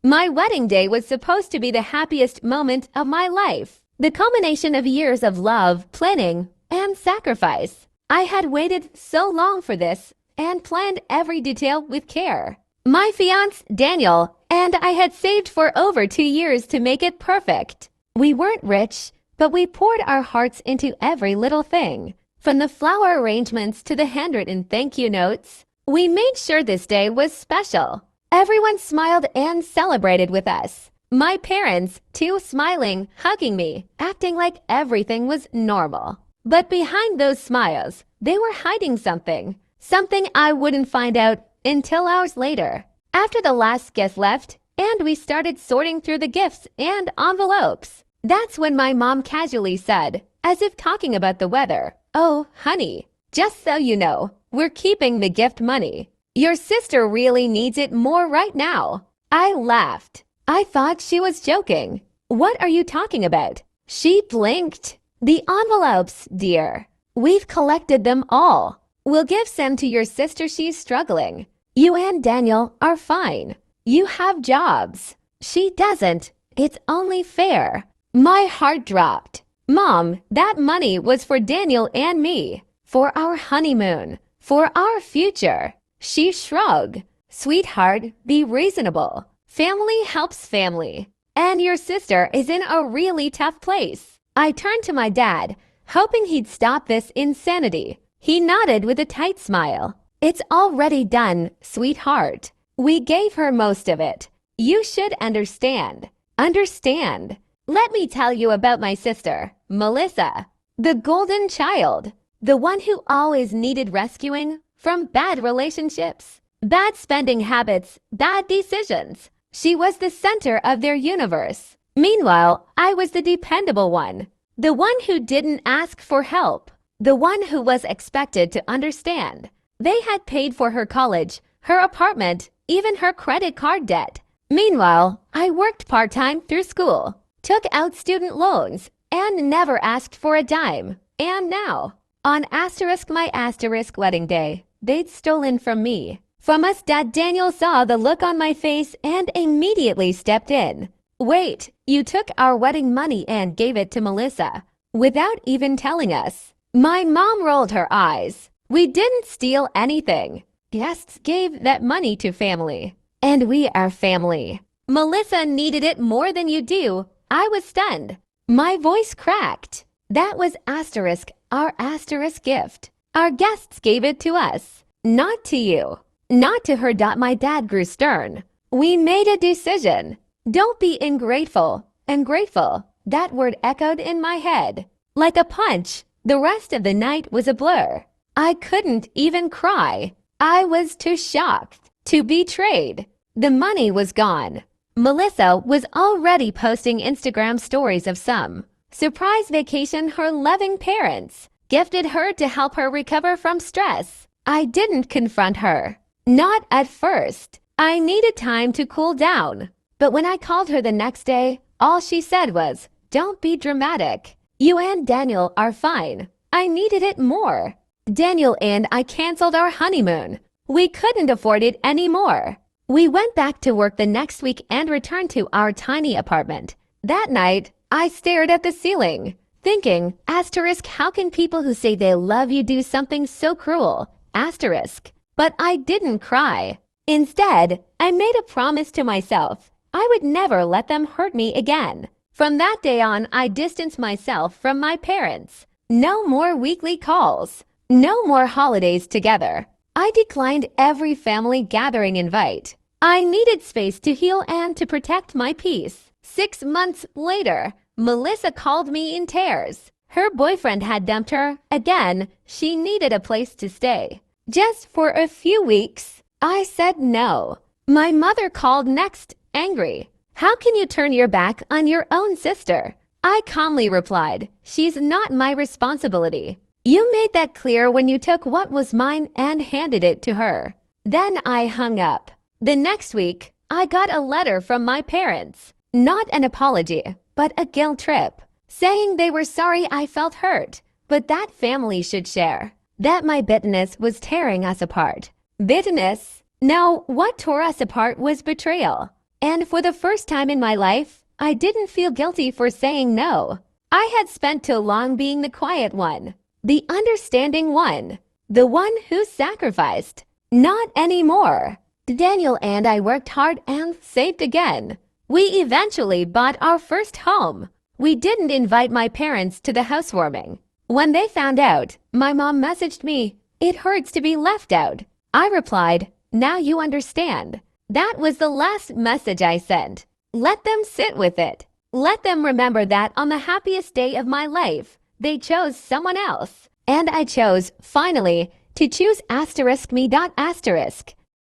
My wedding day was supposed to be the happiest moment of my life. The culmination of years of love, planning, and sacrifice. I had waited so long for this and planned every detail with care. My fiancé, Daniel, and I had saved for over 2 years to make it perfect. We weren't rich, but we poured our hearts into every little thing. From the flower arrangements to the handwritten thank you notes, we made sure this day was special. Everyone smiled and celebrated with us. My parents, too, smiling, hugging me, acting like everything was normal. But behind those smiles, they were hiding something. Something I wouldn't find out until hours later. After the last guest left, and we started sorting through the gifts and envelopes. That's when my mom casually said, as if talking about the weather, "Oh, honey, just so you know, we're keeping the gift money. Your sister really needs it more right now." I laughed. I thought she was joking. "What are you talking about?" She blinked. "The envelopes, dear. We've collected them all. We'll give some to your sister, she's struggling. You and Daniel are fine. You have jobs. She doesn't. It's only fair." My heart dropped. "Mom, that money was for Daniel and me. For our honeymoon. For our future." She shrugged. "Sweetheart, be reasonable. Family helps family. And your sister is in a really tough place." I turned to my dad, hoping he'd stop this insanity. He nodded with a tight smile. "It's already done, sweetheart. We gave her most of it. You should understand." Understand. Let me tell you about my sister, Melissa, the golden child, the one who always needed rescuing from bad relationships, bad spending habits, bad decisions. She was the center of their universe. Meanwhile, I was the dependable one, the one who didn't ask for help, the one who was expected to understand. They had paid for her college, her apartment, even her credit card debt. Meanwhile, I worked part-time through school, took out student loans, and never asked for a dime. And now, on my wedding day, they'd stolen from me. From us, Daniel saw the look on my face and immediately stepped in. "Wait, you took our wedding money and gave it to Melissa, without even telling us." My mom rolled her eyes. "We didn't steal anything. Guests gave that money to family. And we are family. Melissa needed it more than you do." I was stunned. My voice cracked. "That was our gift. Our guests gave it to us, not to you. Not to her." My dad grew stern. "We made a decision. Don't be ungrateful." Ungrateful. That word echoed in my head. Like a punch, the rest of the night was a blur. I couldn't even cry. I was too shocked, too betrayed. The money was gone. Melissa was already posting Instagram stories of some surprise vacation her loving parents gifted her to help her recover from stress. I didn't confront her. Not at first. I needed time to cool down. But when I called her the next day, all she said was, "Don't be dramatic. You and Daniel are fine." I needed it more. Daniel and I canceled our honeymoon. We couldn't afford it anymore. We went back to work the next week and returned to our tiny apartment. That night, I stared at the ceiling, thinking, how can people who say they love you do something so cruel? But I didn't cry. Instead, I made a promise to myself. I would never let them hurt me again. From that day on, I distanced myself from my parents. No more weekly calls. No more holidays together. I declined every family gathering invite. I needed space to heal and to protect my peace. 6 months later, Melissa called me in tears. Her boyfriend had dumped her. Again, she needed a place to stay. Just for a few weeks, I said no. My mother called next, angry. "How can you turn your back on your own sister?" I calmly replied, "She's not my responsibility. You made that clear when you took what was mine and handed it to her." Then I hung up. The next week, I got a letter from my parents. Not an apology, but a guilt trip, saying they were sorry I felt hurt, but that family should share. That my bitterness was tearing us apart. Bitterness? No, what tore us apart was betrayal. And for the first time in my life, I didn't feel guilty for saying no. I had spent too long being the quiet one, the understanding one, the one who sacrificed. Not anymore. Daniel and I worked hard and saved again. We eventually bought our first home. We didn't invite my parents to the housewarming. When they found out, my mom messaged me, "It hurts to be left out." I replied, "Now you understand." That was the last message I sent. Let them sit with it. Let them remember that on the happiest day of my life, they chose someone else. And I chose, finally, to choose *me*.